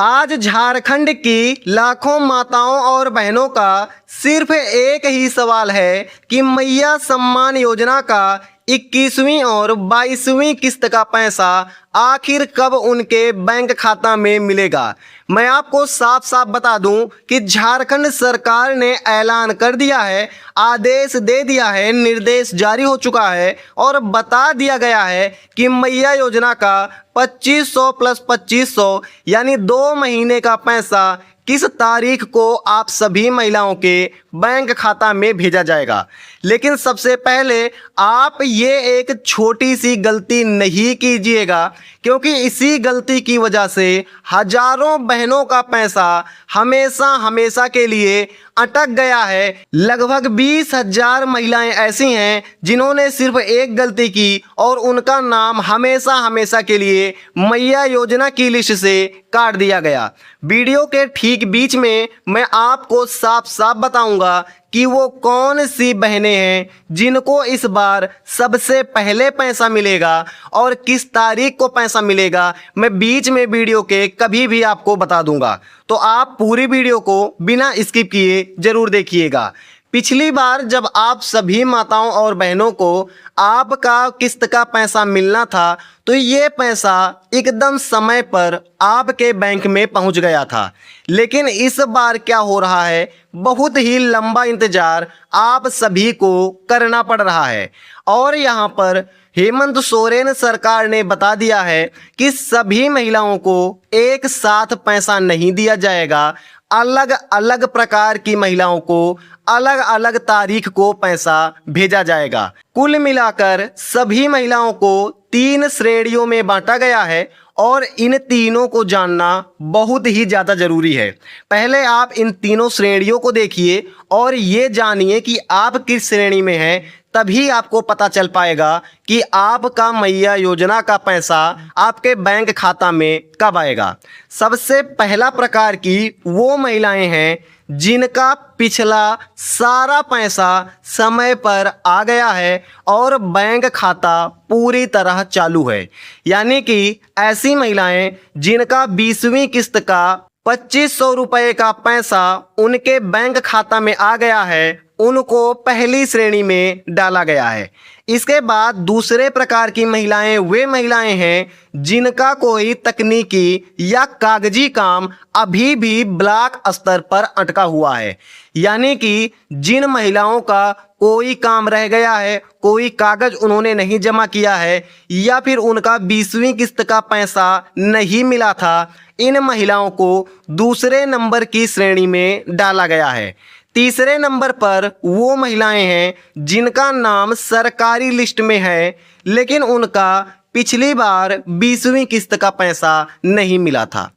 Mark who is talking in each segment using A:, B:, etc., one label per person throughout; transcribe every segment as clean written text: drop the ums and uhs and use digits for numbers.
A: आज झारखंड की लाखों माताओं और बहनों का सिर्फ एक ही सवाल है कि मैया सम्मान योजना का 21वीं और 22वीं किस्त का पैसा आखिर कब उनके बैंक खाता में मिलेगा। मैं आपको साफ साफ बता दूं कि झारखंड सरकार ने ऐलान कर दिया है, आदेश दे दिया है, निर्देश जारी हो चुका है और बता दिया गया है कि मैया योजना का 2500 प्लस 2500 यानी 2 महीने का पैसा किस तारीख को आप सभी महिलाओं के बैंक खाता में भेजा जाएगा। लेकिन सबसे पहले आप ये एक छोटी सी गलती नहीं कीजिएगा, क्योंकि इसी गलती की वजह से हजारों बहनों का पैसा हमेशा हमेशा के लिए अटक गया है। लगभग 20,000 महिलाएं ऐसी हैं जिन्होंने सिर्फ एक गलती की और उनका नाम हमेशा हमेशा के लिए मैया योजना की लिस्ट से काट दिया गया। वीडियो के ठीक बीच में मैं आपको साफ साफ बताऊंगा कि वो कौन सी बहनें हैं जिनको इस बार सबसे पहले पैसा मिलेगा और किस तारीख को पैसा मिलेगा। मैं बीच में वीडियो के कभी भी आपको बता दूंगा, तो आप पूरी वीडियो को बिना स्किप किए जरूर देखिएगा। पिछली बार जब आप सभी माताओं और बहनों को आपका किस्त का पैसा मिलना था तो ये पैसा एकदम समय पर आपके बैंक में पहुंच गया था। लेकिन इस बार क्या हो रहा है, बहुत ही लंबा इंतजार आप सभी को करना पड़ रहा है। और यहाँ पर हेमंत सोरेन सरकार ने बता दिया है कि सभी महिलाओं को एक साथ पैसा नहीं दिया जाएगा, अलग अलग प्रकार की महिलाओं को अलग अलग तारीख को पैसा भेजा जाएगा। कुल मिलाकर सभी महिलाओं को 3 श्रेणियों में बांटा गया है और इन तीनों को जानना बहुत ही ज़्यादा ज़रूरी है। पहले आप इन तीनों श्रेणियों को देखिए और ये जानिए कि आप किस श्रेणी में हैं, तभी आपको पता चल पाएगा कि आपका मैया योजना का पैसा आपके बैंक खाता में कब आएगा। सबसे पहला प्रकार की वो महिलाएं हैं जिनका पिछला सारा पैसा समय पर आ गया है और बैंक खाता पूरी तरह चालू है। यानी कि ऐसी महिलाएं जिनका 20वीं किस्त का 2500 रुपये का पैसा उनके बैंक खाता में आ गया है, उनको पहली श्रेणी में डाला गया है। इसके बाद दूसरे प्रकार की महिलाएं वे महिलाएं हैं जिनका कोई तकनीकी या कागजी काम अभी भी ब्लॉक स्तर पर अटका हुआ है। यानी कि जिन महिलाओं का कोई काम रह गया है, कोई कागज उन्होंने नहीं जमा किया है या फिर उनका 20वीं किस्त का पैसा नहीं मिला था, इन महिलाओं को दूसरे नंबर की श्रेणी में डाला गया है। तीसरे नंबर पर वो महिलाएं हैं जिनका नाम सरकारी लिस्ट में है लेकिन उनका पिछली बार 20वीं किस्त का पैसा नहीं मिला था।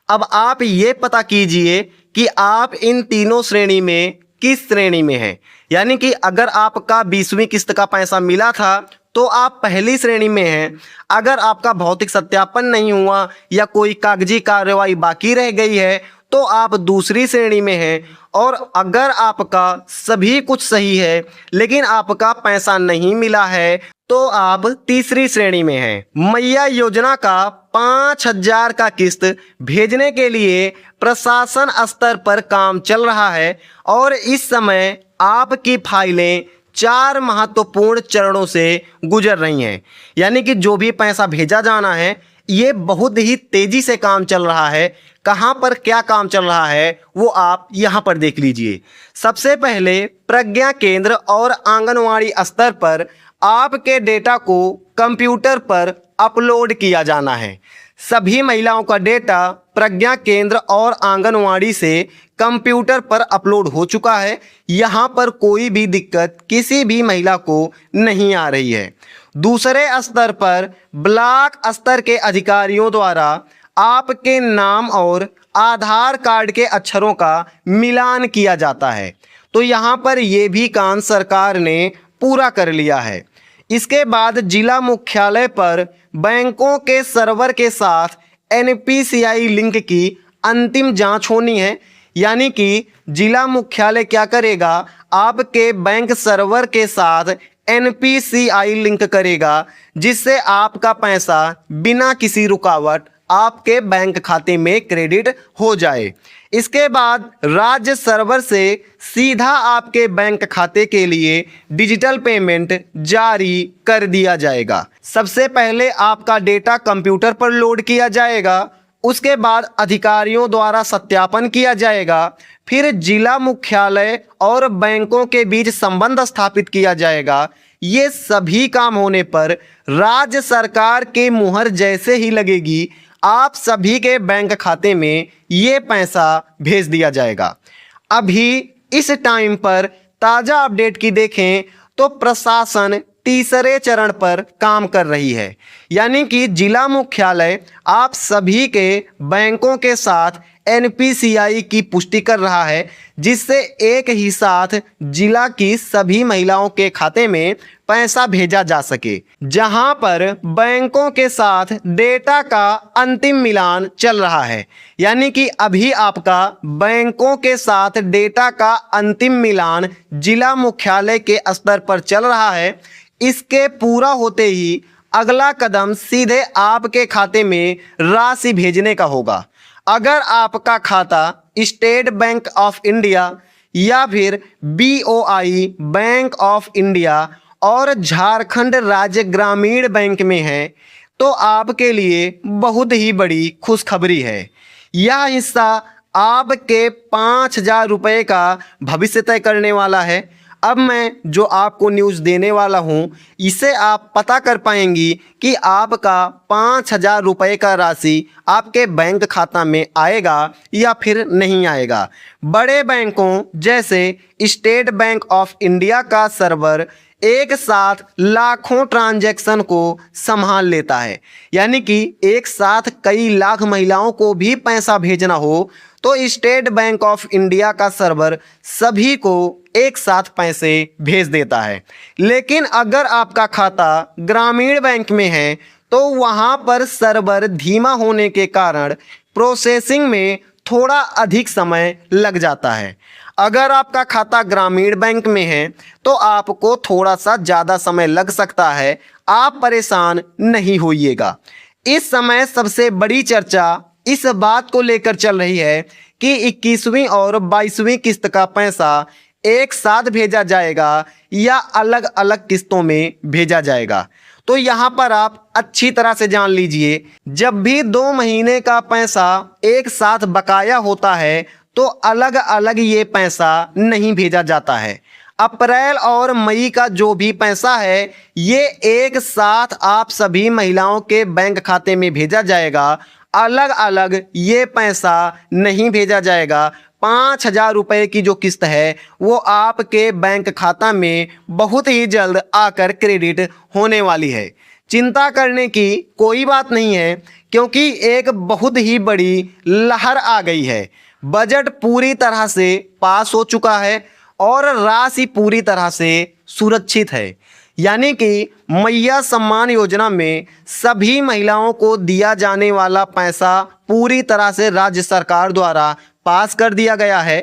A: अब आप ये पता कीजिए कि आप इन तीनों श्रेणी में किस श्रेणी में हैं। यानी कि अगर आपका 20वीं किस्त का पैसा मिला था तो आप पहली श्रेणी में हैं। अगर आपका भौतिक सत्यापन नहीं हुआ या कोई कागजी कार्रवाई बाकी रह गई है तो आप दूसरी श्रेणी में हैं। और अगर आपका सभी कुछ सही है लेकिन आपका पैसा नहीं मिला है तो आप तीसरी श्रेणी में हैं। मैया योजना का 5,000 का किस्त भेजने के लिए प्रशासन स्तर पर काम चल रहा है और इस समय आपकी फाइलें 4 महत्वपूर्ण चरणों से गुजर रही हैं। यानी कि जो भी पैसा भेजा जाना है ये बहुत ही तेजी से काम चल रहा है। कहाँ पर क्या काम चल रहा है वो आप यहाँ पर देख लीजिए। सबसे पहले प्रज्ञा केंद्र और आंगनवाड़ी स्तर पर आपके डेटा को कंप्यूटर पर अपलोड किया जाना है। सभी महिलाओं का डेटा प्रज्ञा केंद्र और आंगनवाड़ी से कंप्यूटर पर अपलोड हो चुका है। यहाँ पर कोई भी दिक्कत किसी भी महिला को नहीं आ रही है। दूसरे स्तर पर ब्लॉक स्तर के अधिकारियों द्वारा आपके नाम और आधार कार्ड के अक्षरों का मिलान किया जाता है। तो यहाँ पर ये भी काम सरकार ने पूरा कर लिया है। इसके बाद जिला मुख्यालय पर बैंकों के सर्वर के साथ NPCI लिंक की अंतिम जांच होनी है। यानी कि जिला मुख्यालय क्या करेगा, आपके बैंक सर्वर के साथ NPCI लिंक करेगा जिससे आपका पैसा बिना किसी रुकावट आपके बैंक खाते में क्रेडिट हो जाए। इसके बाद राज्य सर्वर से सीधा आपके बैंक खाते के लिए डिजिटल पेमेंट जारी कर दिया जाएगा। सबसे पहले आपका डेटा कंप्यूटर पर लोड किया जाएगा, उसके बाद अधिकारियों द्वारा सत्यापन किया जाएगा, फिर जिला मुख्यालय और बैंकों के बीच संबंध स्थापित किया जाएगा। ये सभी काम होने पर राज्य सरकार के मुहर जैसे ही लगेगी, आप सभी के बैंक खाते में ये पैसा भेज दिया जाएगा। अभी इस टाइम पर ताज़ा अपडेट की देखें तो प्रशासन तीसरे चरण पर काम कर रही है, यानी कि जिला मुख्यालय आप सभी के बैंकों के साथ एनपीसीआई की पुष्टि कर रहा है, जिससे एक ही साथ जिला की सभी महिलाओं के खाते में पैसा भेजा जा सके। जहां पर बैंकों के साथ डेटा का अंतिम मिलान चल रहा है, यानी कि अभी आपका बैंकों के साथ डेटा का अंतिम मिलान जिला मुख्यालय के स्तर पर चल रहा है। इसके पूरा होते ही अगला कदम सीधे आपके खाते में राशि भेजने का होगा। अगर आपका खाता स्टेट बैंक ऑफ इंडिया या फिर बीओआई बैंक ऑफ इंडिया और झारखंड राज्य ग्रामीण बैंक में है तो आपके लिए बहुत ही बड़ी खुशखबरी है। यह हिस्सा आपके 5,000 रुपये का भविष्य तय करने वाला है। अब मैं जो आपको न्यूज़ देने वाला हूँ, इसे आप पता कर पाएंगी कि आपका 5,000 रुपये का राशि आपके बैंक खाता में आएगा या फिर नहीं आएगा। बड़े बैंकों जैसे स्टेट बैंक ऑफ इंडिया का सर्वर एक साथ लाखों ट्रांजैक्शन को संभाल लेता है, यानी कि एक साथ कई लाख महिलाओं को भी पैसा भेजना हो तो स्टेट बैंक ऑफ इंडिया का सर्वर सभी को एक साथ पैसे भेज देता है। लेकिन अगर आपका खाता ग्रामीण बैंक में है तो वहाँ पर सर्वर धीमा होने के कारण प्रोसेसिंग में थोड़ा अधिक समय लग जाता है। अगर आपका खाता ग्रामीण बैंक में है तो आपको थोड़ा सा ज़्यादा समय लग सकता है, आप परेशान नहीं होइएगा। इस समय सबसे बड़ी चर्चा इस बात को लेकर चल रही है कि 21वीं और 22वीं किस्त का पैसा एक साथ भेजा जाएगा या अलग अलग किस्तों में भेजा जाएगा। तो यहाँ पर आप अच्छी तरह से जान लीजिए, जब भी 2 महीने का पैसा एक साथ बकाया होता है तो अलग अलग ये पैसा नहीं भेजा जाता है। अप्रैल और मई का जो भी पैसा है ये एक साथ आप सभी महिलाओं के बैंक खाते में भेजा जाएगा, अलग अलग ये पैसा नहीं भेजा जाएगा। 5,000 रुपये की जो किस्त है वो आपके बैंक खाता में बहुत ही जल्द आकर क्रेडिट होने वाली है। चिंता करने की कोई बात नहीं है, क्योंकि एक बहुत ही बड़ी लहर आ गई है। बजट पूरी तरह से पास हो चुका है और राशि पूरी तरह से सुरक्षित है, यानी कि मैया सम्मान योजना में सभी महिलाओं को दिया जाने वाला पैसा पूरी तरह से राज्य सरकार द्वारा पास कर दिया गया है।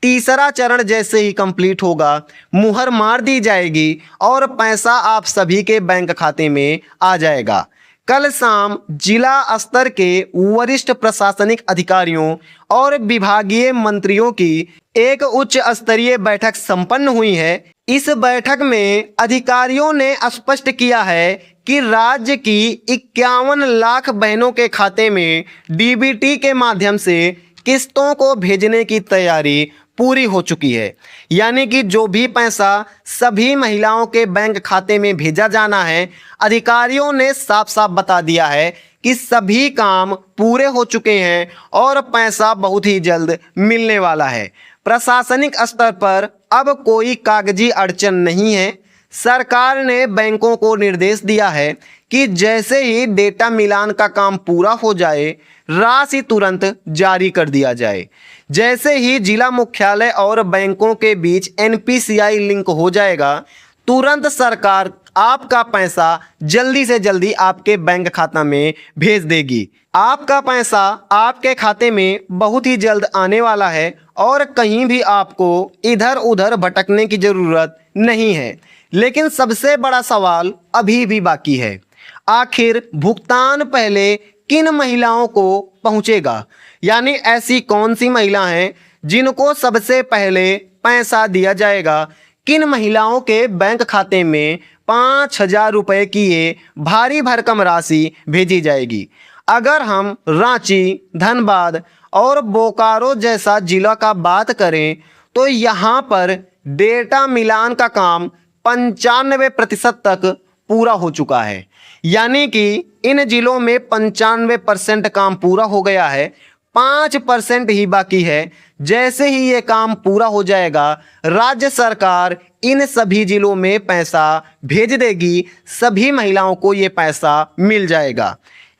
A: तीसरा चरण जैसे ही कंप्लीट होगा, मुहर मार दी जाएगी और पैसा आप सभी के बैंक खाते में आ जाएगा। कल शाम जिला स्तर के वरिष्ठ प्रशासनिक अधिकारियों और विभागीय मंत्रियों की एक उच्च स्तरीय बैठक संपन्न हुई है। इस बैठक में अधिकारियों ने स्पष्ट किया है कि राज्य की 51 लाख बहनों के खाते में डीबीटी के माध्यम से किस्तों को भेजने की तैयारी पूरी हो चुकी है, यानी कि जो भी पैसा सभी महिलाओं के बैंक खाते में भेजा जाना है, अधिकारियों ने साफ साफ बता दिया है कि सभी काम पूरे हो चुके हैं और पैसा बहुत ही जल्द मिलने वाला है। प्रशासनिक स्तर पर अब कोई कागजी अड़चन नहीं है। सरकार ने बैंकों को निर्देश दिया है कि जैसे ही डेटा मिलान का काम पूरा हो जाए, राशि तुरंत जारी कर दिया जाए। जैसे ही जिला मुख्यालय और बैंकों के बीच एनपीसीआई लिंक हो जाएगा, तुरंत सरकार आपका पैसा जल्दी से जल्दी आपके बैंक खाता में भेज देगी। आपका पैसा आपके खाते में बहुत ही जल्द आने वाला है और कहीं भी आपको इधर उधर भटकने की ज़रूरत नहीं है। लेकिन सबसे बड़ा सवाल अभी भी बाकी है, आखिर भुगतान पहले किन महिलाओं को पहुंचेगा, यानी ऐसी कौन सी महिला हैं जिनको सबसे पहले पैसा दिया जाएगा, किन महिलाओं के बैंक खाते में 5,000 रुपये की ये भारी भरकम राशि भेजी जाएगी। अगर हम रांची, धनबाद और बोकारो जैसा जिला का बात करें तो यहाँ पर डेटा मिलान का काम 95% तक पूरा हो चुका है, यानी कि इन जिलों में 95% काम पूरा हो गया है, 5% ही बाकी है। जैसे ही ये काम पूरा हो जाएगा राज्य सरकार इन सभी जिलों में पैसा भेज देगी, सभी महिलाओं को ये पैसा मिल जाएगा।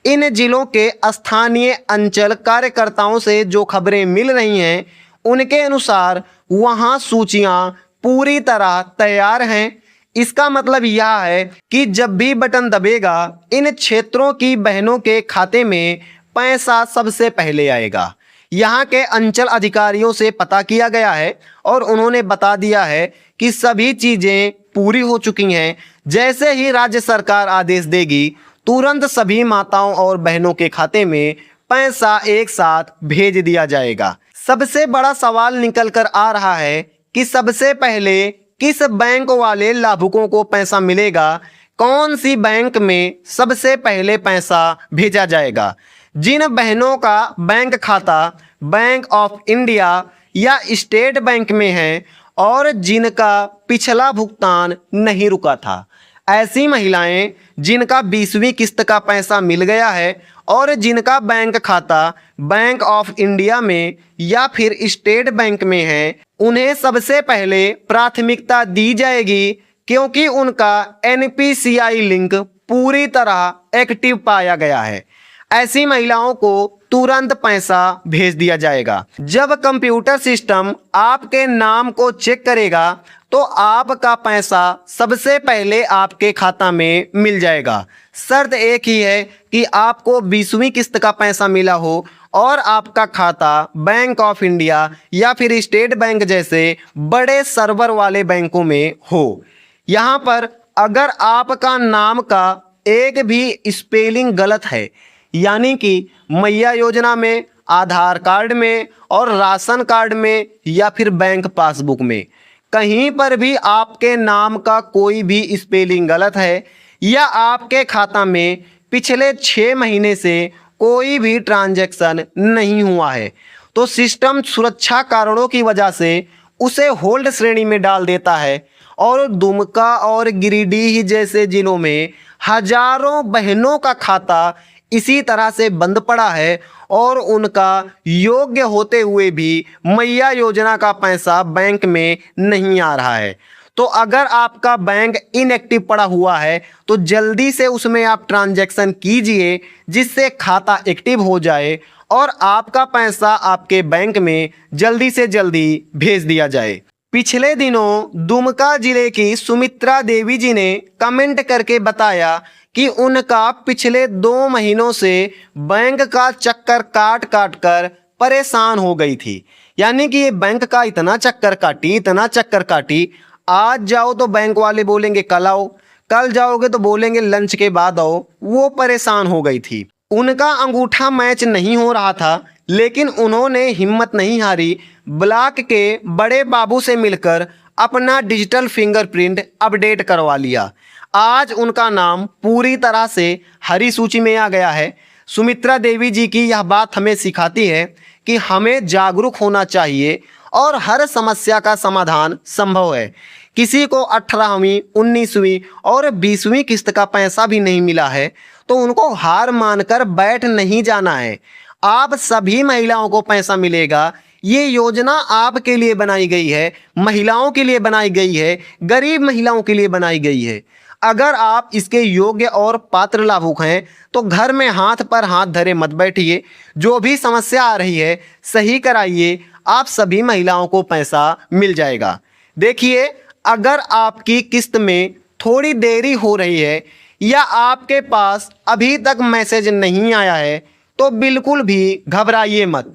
A: इन जिलों के स्थानीय अंचल कार्यकर्ताओं से जो खबरें मिल रही हैं उनके अनुसार वहां सूचियां पूरी तरह तैयार हैं। इसका मतलब यह है कि जब भी बटन दबेगा इन क्षेत्रों की बहनों के खाते में पैसा सबसे पहले आएगा। यहाँ के अंचल अधिकारियों से पता किया गया है और उन्होंने बता दिया है कि सभी चीज़ें पूरी हो चुकी हैं। जैसे ही राज्य सरकार आदेश देगी तुरंत सभी माताओं और बहनों के खाते में पैसा एक साथ भेज दिया जाएगा। सबसे बड़ा सवाल निकल कर आ रहा है कि सबसे पहले किस बैंक वाले लाभुकों को पैसा मिलेगा, कौन सी बैंक में सबसे पहले पैसा भेजा जाएगा। जिन बहनों का बैंक खाता बैंक ऑफ इंडिया या स्टेट बैंक में है और जिनका पिछला भुगतान नहीं रुका था, ऐसी महिलाएं जिनका 20वीं किस्त का पैसा मिल गया है और जिनका बैंक खाता बैंक ऑफ इंडिया में या फिर स्टेट बैंक में है, उन्हें सबसे पहले प्राथमिकता दी जाएगी क्योंकि उनका NPCI लिंक पूरी तरह एक्टिव पाया गया है। ऐसी महिलाओं को तुरंत पैसा भेज दिया जाएगा। जब कंप्यूटर सिस्टम आपके नाम को चेक करेगा तो आपका पैसा सबसे पहले आपके खाता में मिल जाएगा। शर्त एक ही है कि आपको 20वीं किस्त का पैसा मिला हो और आपका खाता बैंक ऑफ इंडिया या फिर स्टेट बैंक जैसे बड़े सर्वर वाले बैंकों में हो। यहाँ पर अगर आपका नाम का एक भी स्पेलिंग गलत है, यानी कि मैया योजना में, आधार कार्ड में और राशन कार्ड में या फिर बैंक पासबुक में कहीं पर भी आपके नाम का कोई भी स्पेलिंग गलत है या आपके खाता में पिछले 6 महीने से कोई भी ट्रांजैक्शन नहीं हुआ है तो सिस्टम सुरक्षा कारणों की वजह से उसे होल्ड श्रेणी में डाल देता है। और दुमका और गिरिडीह जैसे जिलों में हजारों बहनों का खाता इसी तरह से बंद पड़ा है और उनका योग्य होते हुए भी मैया योजना का पैसा बैंक में नहीं आ रहा है। तो अगर आपका बैंक इनएक्टिव पड़ा हुआ है तो जल्दी से उसमें आप ट्रांजैक्शन कीजिए जिससे खाता एक्टिव हो जाए और आपका पैसा आपके बैंक में जल्दी से जल्दी भेज दिया जाए। पिछले दिनों दुमका जिले की सुमित्रा देवी जी ने कमेंट करके बताया कि उनका पिछले 2 महीनों से बैंक का चक्कर काट काट कर परेशान हो गई थी। यानी कि ये बैंक का इतना चक्कर काटी, आज जाओ तो बैंक वाले बोलेंगे कल आओ, कल जाओगे तो बोलेंगे लंच के बाद आओ। वो परेशान हो गई थी। उनका अंगूठा मैच नहीं हो रहा था लेकिन उन्होंने हिम्मत नहीं हारी, ब्लॉक के बड़े बाबू से मिलकर अपना डिजिटल फिंगरप्रिंट अपडेट करवा लिया। आज उनका नाम पूरी तरह से हरी सूची में आ गया है। सुमित्रा देवी जी की यह बात हमें सिखाती है कि हमें जागरूक होना चाहिए और हर समस्या का समाधान संभव है। किसी को 18वीं, 19वीं और 20वीं किस्त का पैसा भी नहीं मिला है तो उनको हार मानकर बैठ नहीं जाना है। आप सभी महिलाओं को पैसा मिलेगा। ये योजना आपके लिए बनाई गई है, महिलाओं के लिए बनाई गई है, गरीब महिलाओं के लिए बनाई गई है। अगर आप इसके योग्य और पात्र लाभुक हैं तो घर में हाथ पर हाथ धरे मत बैठिए। जो भी समस्या आ रही है सही कराइए, आप सभी महिलाओं को पैसा मिल जाएगा। देखिए, अगर आपकी किस्त में थोड़ी देरी हो रही है या आपके पास अभी तक मैसेज नहीं आया है तो बिल्कुल भी घबराइए मत।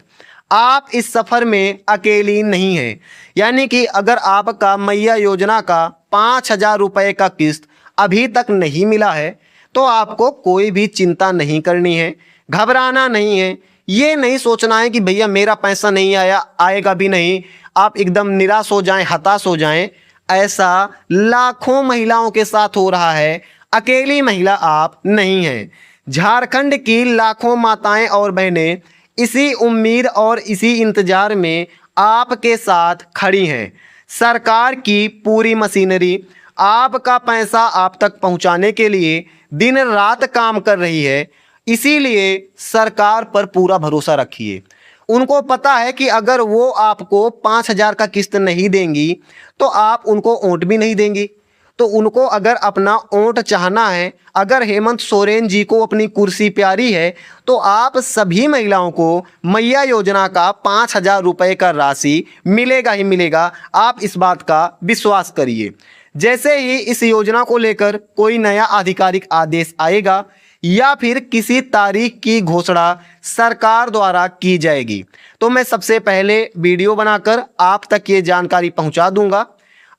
A: आप इस सफ़र में अकेली नहीं हैं। यानी कि अगर आपका मैया योजना का 5,000 रुपये का किस्त अभी तक नहीं मिला है तो आपको कोई भी चिंता नहीं करनी है। घबराना नहीं है, ये नहीं सोचना है कि भैया मेरा पैसा नहीं आया, आएगा भी नहीं, आप एकदम निराश हो जाएं, हताश हो जाएं। ऐसा लाखों महिलाओं के साथ हो रहा है, अकेली महिला आप नहीं हैं। झारखंड की लाखों माताएं और बहनें इसी उम्मीद और इसी इंतजार में आपके साथ खड़ी हैं। सरकार की पूरी मशीनरी आपका पैसा आप तक पहुंचाने के लिए दिन रात काम कर रही है। इसीलिए सरकार पर पूरा भरोसा रखिए। उनको पता है कि अगर वो आपको 5,000 का किस्त नहीं देंगी तो आप उनको वोट भी नहीं देंगी। तो उनको अगर अपना वोट चाहना है, अगर हेमंत सोरेन जी को अपनी कुर्सी प्यारी है, तो आप सभी महिलाओं को मैया योजना का 5,000 रुपये का राशि मिलेगा ही मिलेगा। आप इस बात का विश्वास करिए। जैसे ही इस योजना को लेकर कोई नया आधिकारिक आदेश आएगा या फिर किसी तारीख की घोषणा सरकार द्वारा की जाएगी, तो मैं सबसे पहले वीडियो बनाकर आप तक ये जानकारी पहुंचा दूंगा।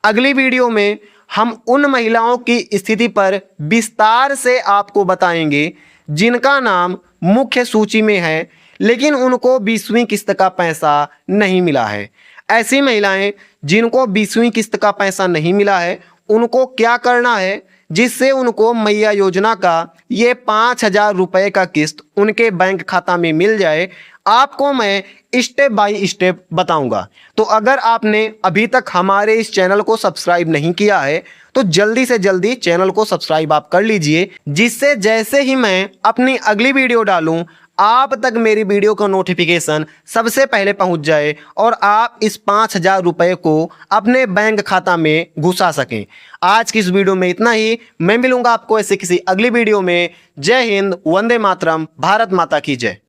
A: अगली वीडियो में हम उन महिलाओं की स्थिति पर विस्तार से आपको बताएंगे जिनका नाम मुख्य सूची में है लेकिन उनको 20वीं किस्त का पैसा नहीं मिला है। ऐसी महिलाएं जिनको 20वीं किस्त का पैसा नहीं मिला है, उनको क्या करना है जिससे उनको मैया योजना का ये 5,000 रुपये का किस्त उनके बैंक खाता में मिल जाए, आपको मैं स्टेप बाय स्टेप बताऊंगा। तो अगर आपने अभी तक हमारे इस चैनल को सब्सक्राइब नहीं किया है तो जल्दी से जल्दी चैनल को सब्सक्राइब आप कर लीजिए, जिससे जैसे ही मैं अपनी अगली वीडियो डालूं आप तक मेरी वीडियो का नोटिफिकेशन सबसे पहले पहुंच जाए और आप इस 5,000 रुपये को अपने बैंक खाता में घुसा सकें। आज की इस वीडियो में इतना ही। मैं मिलूंगा आपको ऐसे किसी अगली वीडियो में। जय हिंद, वंदे मातरम, भारत माता की जय।